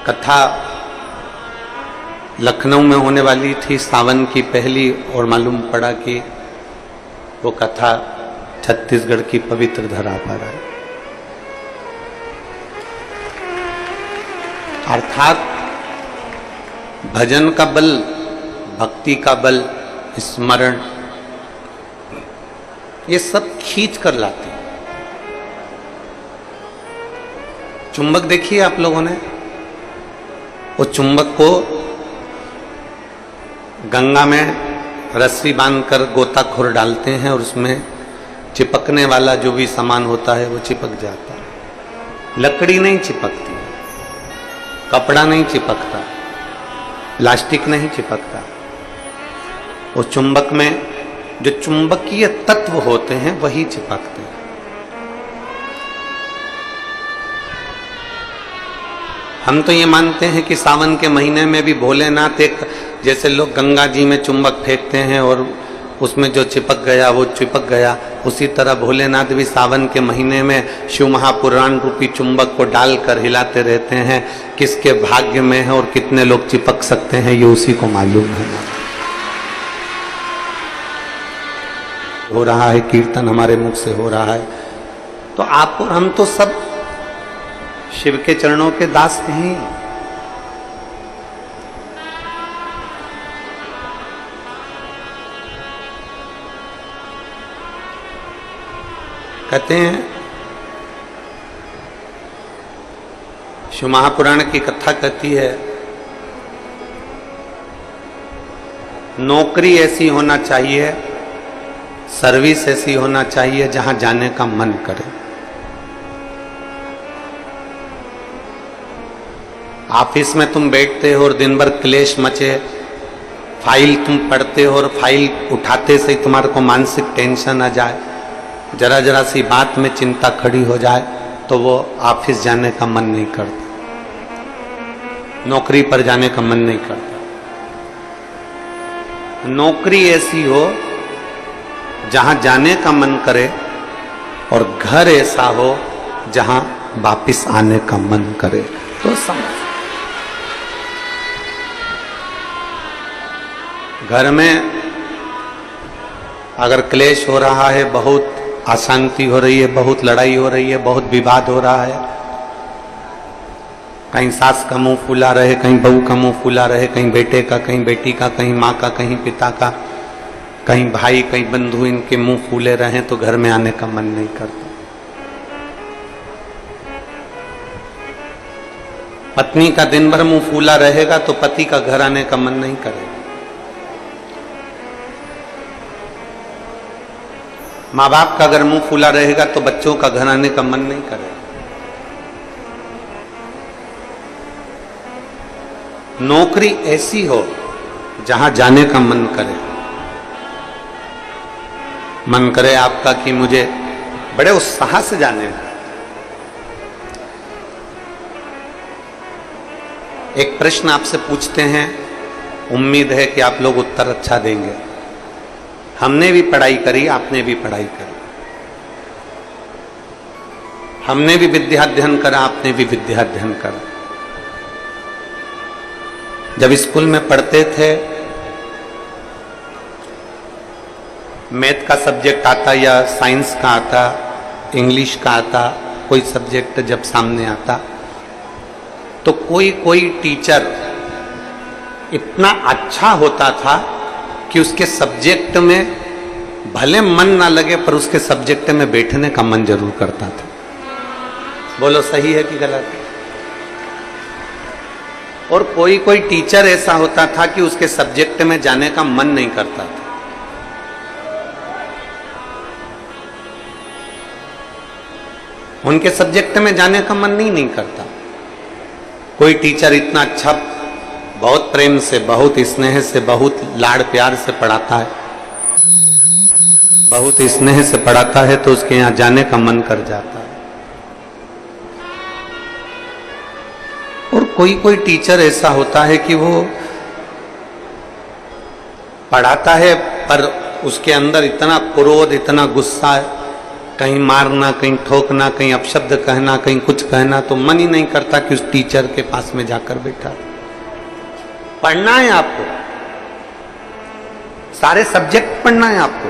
कथा लखनऊ में होने वाली थी सावन की पहली, और मालूम पड़ा कि वो कथा छत्तीसगढ़ की पवित्र धरा पर है। अर्थात भजन का बल, भक्ति का बल, स्मरण, ये सब खींच कर लाते हैं। चुंबक देखिए आप लोगों ने, वो चुंबक को गंगा में रस्सी बांधकर गोताखोर डालते हैं और उसमें चिपकने वाला जो भी सामान होता है वो चिपक जाता है। लकड़ी नहीं चिपकती, कपड़ा नहीं चिपकता, प्लास्टिक नहीं चिपकता। वो चुंबक में जो चुंबकीय तत्व होते हैं वही चिपकते हैं। हम तो ये मानते हैं कि सावन के महीने में भी भोलेनाथ एक, जैसे लोग गंगा जी में चुंबक फेंकते हैं और उसमें जो चिपक गया वो चिपक गया, उसी तरह भोलेनाथ भी सावन के महीने में शिव महापुराण रूपी चुंबक को डालकर हिलाते रहते हैं। किसके भाग्य में है और कितने लोग चिपक सकते हैं ये उसी को मालूम है। हो रहा है कीर्तन, हमारे मुख से हो रहा है, तो आप और हम तो सब शिव के चरणों के दास हैं। कहते हैं शिव महापुराण की कथा कहती है, नौकरी ऐसी होना चाहिए, सर्विस ऐसी होना चाहिए जहां जाने का मन करे। ऑफिस में तुम बैठते हो और दिन भर क्लेश मचे, फाइल तुम पढ़ते हो और फाइल उठाते से ही तुम्हारे को मानसिक टेंशन आ जाए, जरा जरा सी बात में चिंता खड़ी हो जाए तो वो ऑफिस जाने का मन नहीं करता, नौकरी पर जाने का मन नहीं करता। नौकरी ऐसी हो जहां जाने का मन करे और घर ऐसा हो जहां वापिस आने का मन करे। तो समझ, घर में अगर क्लेश हो रहा है, बहुत अशांति हो रही है, बहुत लड़ाई हो रही है, बहुत विवाद हो रहा है, कहीं सास का मुंह फूला रहे, कहीं बहू का मुंह फूला रहे, कहीं बेटे का, कहीं बेटी का, कहीं माँ का, कहीं पिता का, कहीं भाई, कहीं बंधु, इनके मुंह फूले रहे तो घर में आने का मन नहीं करता। पत्नी का दिन भर मुंह फूला रहेगा तो पति का घर आने का मन नहीं करेगा। माँ बाप का अगर मुंह फूला रहेगा तो बच्चों का घर आने का मन नहीं करेगा। नौकरी ऐसी हो जहां जाने का मन करे, मन करे आपका कि मुझे बड़े उत्साह से जाने हैं। एक प्रश्न आपसे पूछते हैं, उम्मीद है कि आप लोग उत्तर अच्छा देंगे। हमने भी पढ़ाई करी, आपने भी पढ़ाई करी, हमने भी विद्याध्ययन करा, आपने भी विद्याध्ययन करा। जब स्कूल में पढ़ते थे, मैथ का सब्जेक्ट आता या साइंस का आता, इंग्लिश का आता, कोई सब्जेक्ट जब सामने आता तो कोई कोई टीचर इतना अच्छा होता था कि उसके सब्जेक्ट में भले मन ना लगे पर उसके सब्जेक्ट में बैठने का मन जरूर करता था। बोलो सही है कि गलत? और कोई कोई टीचर ऐसा होता था कि उसके सब्जेक्ट में जाने का मन नहीं करता था। उनके सब्जेक्ट में जाने का मन नहीं करता। कोई टीचर इतना अच्छा, बहुत प्रेम से, बहुत स्नेह से, बहुत लाड़ प्यार से पढ़ाता है, बहुत स्नेह से पढ़ाता है तो उसके यहाँ जाने का मन कर जाता है। और कोई कोई टीचर ऐसा होता है कि वो पढ़ाता है पर उसके अंदर इतना क्रोध, इतना गुस्सा कहीं मारना, कहीं ठोकना, कहीं अपशब्द कहना, कहीं कुछ कहना, तो मन ही नहीं करता कि उस टीचर के पास में जाकर बैठा। पढ़ना है आपको, सारे सब्जेक्ट पढ़ना है आपको,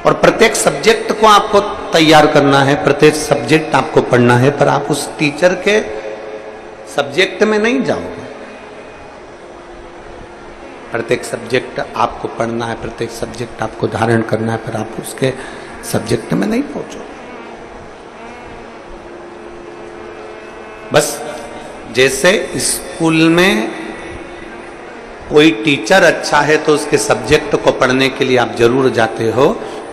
और प्रत्येक सब्जेक्ट को आपको तैयार करना है, प्रत्येक सब्जेक्ट आपको पढ़ना है, पर आप उस टीचर के सब्जेक्ट में नहीं जाओगे। प्रत्येक सब्जेक्ट आपको पढ़ना है, प्रत्येक सब्जेक्ट आपको धारण करना है, पर आप उसके सब्जेक्ट में नहीं पहुंचोगे। बस जैसे स्कूल में कोई टीचर अच्छा है तो उसके सब्जेक्ट को पढ़ने के लिए आप जरूर जाते हो,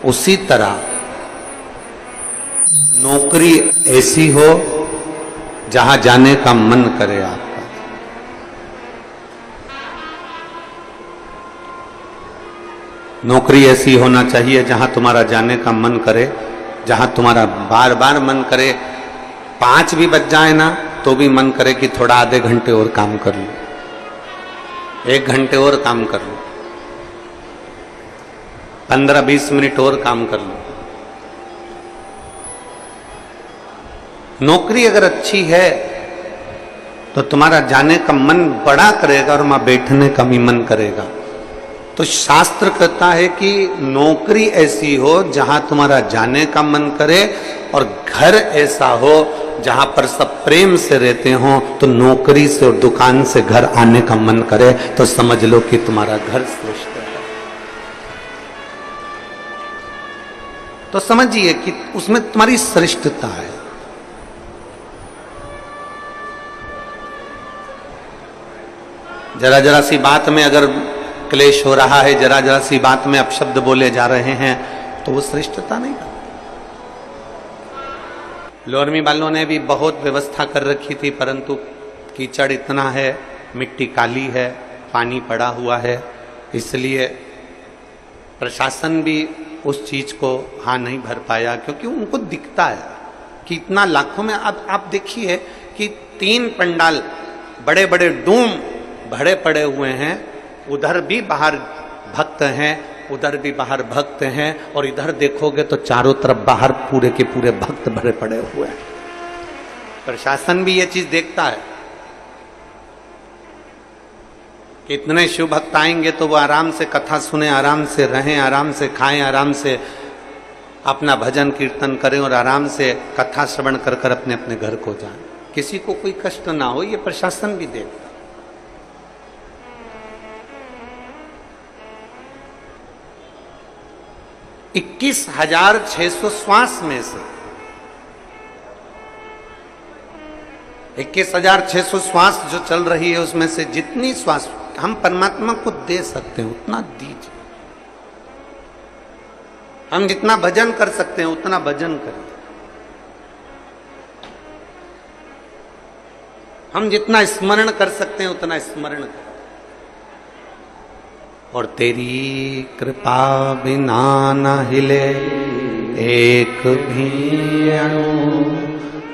उसी तरह नौकरी ऐसी हो जहां जाने का मन करे आपका। नौकरी ऐसी होना चाहिए जहां तुम्हारा जाने का मन करे, जहां तुम्हारा बार बार मन करे, 5 भी बज जाए ना तो भी मन करे कि थोड़ा आधे घंटे और काम कर लो, 1 घंटे और काम कर लो, 15-20 मिनट और काम कर लो। नौकरी अगर अच्छी है तो तुम्हारा जाने का मन बड़ा करेगा और वहां बैठने का भी मन करेगा। तो शास्त्र कहता है कि नौकरी ऐसी हो जहां तुम्हारा जाने का मन करे, और घर ऐसा हो जहां पर सब प्रेम से रहते हो, तो नौकरी से और दुकान से घर आने का मन करे, तो समझ लो कि तुम्हारा घर श्रेष्ठ है। तो समझिए कि उसमें तुम्हारी श्रेष्ठता है। जरा जरा सी बात में अगर क्लेश हो रहा है, जरा जरा सी बात में अपशब्द बोले जा रहे हैं, तो वो श्रेष्ठता नहीं करता। लोरमी वालों ने भी बहुत व्यवस्था कर रखी थी, परंतु कीचड़ इतना है, मिट्टी काली है, पानी पड़ा हुआ है, इसलिए प्रशासन भी उस चीज को हाँ नहीं भर पाया, क्योंकि उनको दिखता है कि इतना लाखों में। अब आप देखिए कि 3 पंडाल बड़े बड़े डूम भरे पड़े हुए हैं, उधर भी बाहर भक्त हैं, उधर भी बाहर भक्त हैं, और इधर देखोगे तो चारों तरफ बाहर पूरे के पूरे भक्त भरे पड़े हुए हैं। प्रशासन भी ये चीज देखता है कि इतने शिव भक्त आएंगे तो वो आराम से कथा सुने, आराम से रहें, आराम से खाएं, आराम से अपना भजन कीर्तन करें, और आराम से कथा श्रवण कर कर अपने अपने घर को जाएं, किसी को कोई कष्ट ना हो। ये प्रशासन भी देखता। 21,600 श्वास में से 21,600 श्वास जो चल रही है, उसमें से जितनी श्वास हम परमात्मा को दे सकते हैं उतना दीजिए। हम जितना भजन कर सकते हैं उतना भजन करें, हम जितना स्मरण कर सकते हैं उतना स्मरण करें। और तेरी कृपा बिना न हिले एक भी अणु,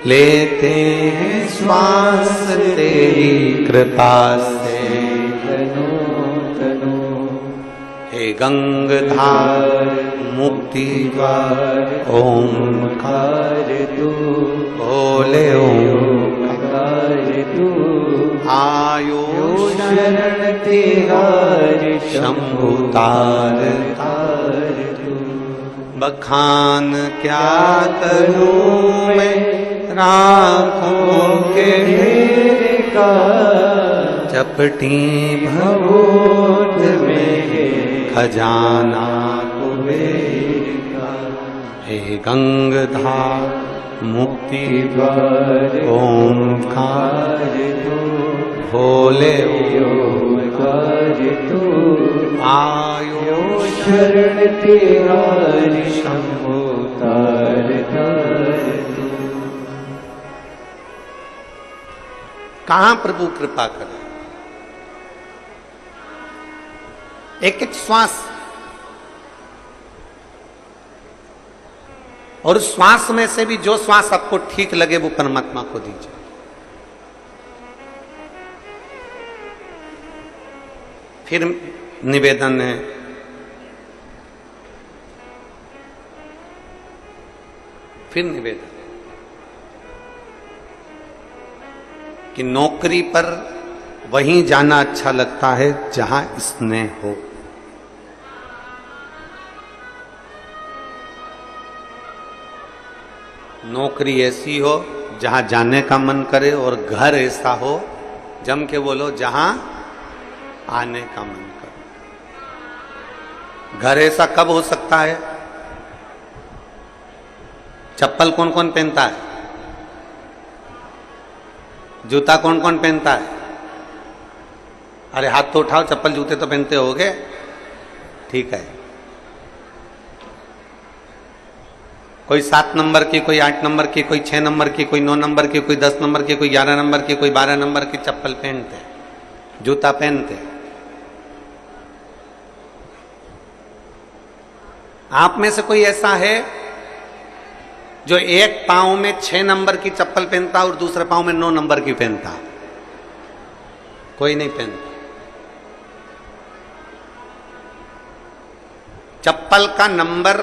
लेते हैं श्वास तेरी कृपा से तनु तनु। हे गंगाधार मुक्ति द्वार ओंकार तू, बोले ओंकार तू। आयो शरण तिहारी शंभु तार तार तू। बखान क्या करूं मैं राखों के ढेर का, चपटी भभूत में खजाना कुबेर का। हे गंगाधार मुक्ति द्वार ओंकार तू, भोले ओंकार तू। आयो शरण तिहारी शंभु तार तार तू। कहां प्रभु कृपा करे? एक एक श्वास, और श्वास में से भी जो श्वास आपको ठीक लगे वो परमात्मा को दीजिए। फिर निवेदन है फिर निवेदन कि नौकरी पर वहीं जाना अच्छा लगता है जहां स्नेह हो। नौकरी ऐसी हो जहां जाने का मन करे, और घर ऐसा हो, जम के बोलो, जहां आने का मन करे। घर ऐसा कब हो सकता है? चप्पल कौन कौन पहनता है? जूता कौन कौन पहनता है? अरे हाथ तो उठाओ, चप्पल जूते तो पहनते होगे, ठीक है। कोई 7 नंबर की, कोई 8 नंबर की, कोई 6 नंबर की, कोई 9 नंबर की, कोई 10 नंबर की, कोई 11 नंबर की, कोई 12 नंबर की चप्पल पहनते, जूता पहनते। आप में से कोई ऐसा है जो एक पांव में 6 नंबर की चप्पल पहनता और दूसरे पांव में 9 नंबर की पहनता? कोई नहीं पहनता। चप्पल का नंबर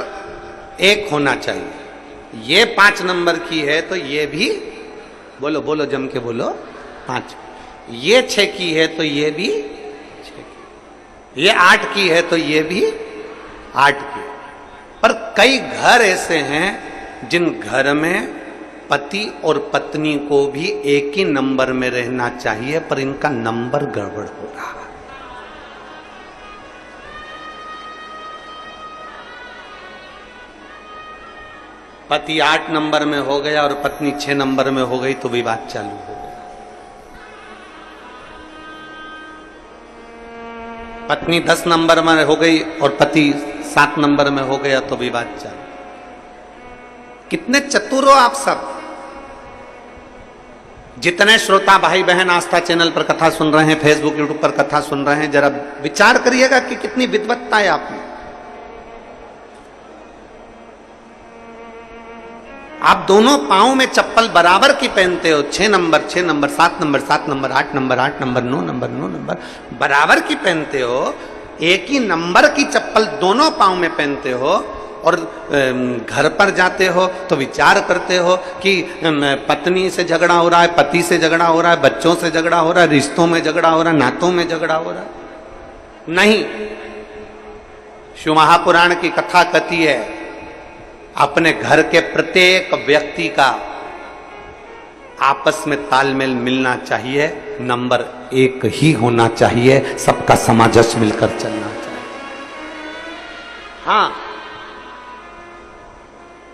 1 होना चाहिए। ये 5 नंबर की है तो ये भी, बोलो बोलो जम के बोलो, 5। ये 6 की है तो ये भी 6 की। ये 8 की है तो ये भी 8 की। पर कई घर ऐसे हैं जिन घर में पति और पत्नी को भी एक ही नंबर में रहना चाहिए, पर इनका नंबर गड़बड़ हो रहा है। पति 8 नंबर में हो गया और पत्नी 6 नंबर में हो गई तो विवाद चालू हो गया। पत्नी 10 नंबर में हो गई और पति 7 नंबर में हो गया तो विवाद चालू। कितने चतुर हो आप सब। जितने श्रोता भाई बहन आस्था चैनल पर कथा सुन रहे हैं, फेसबुक यूट्यूब पर कथा सुन रहे हैं, जरा विचार करिएगा कि कितनी विद्वत्ता है आप में। आप दोनों पांव में चप्पल बराबर की पहनते हो, 6 number 6 number, 7 number 7 number, 8 number 8 number, 9 number 9 number, बराबर की पहनते हो। एक ही नंबर की चप्पल दोनों पांव में पहनते हो और घर पर जाते हो तो विचार करते हो कि पत्नी से झगड़ा हो रहा है, पति से झगड़ा हो रहा है, बच्चों से झगड़ा हो रहा है, रिश्तों में झगड़ा हो रहा है, नातों में झगड़ा हो रहा है। नहीं, शिव महापुराण की कथा कहती है अपने घर के प्रत्येक व्यक्ति का आपस में तालमेल मिलना चाहिए, नंबर 1 ही होना चाहिए, सबका सामंजस्य मिलकर चलना चाहिए। हाँ,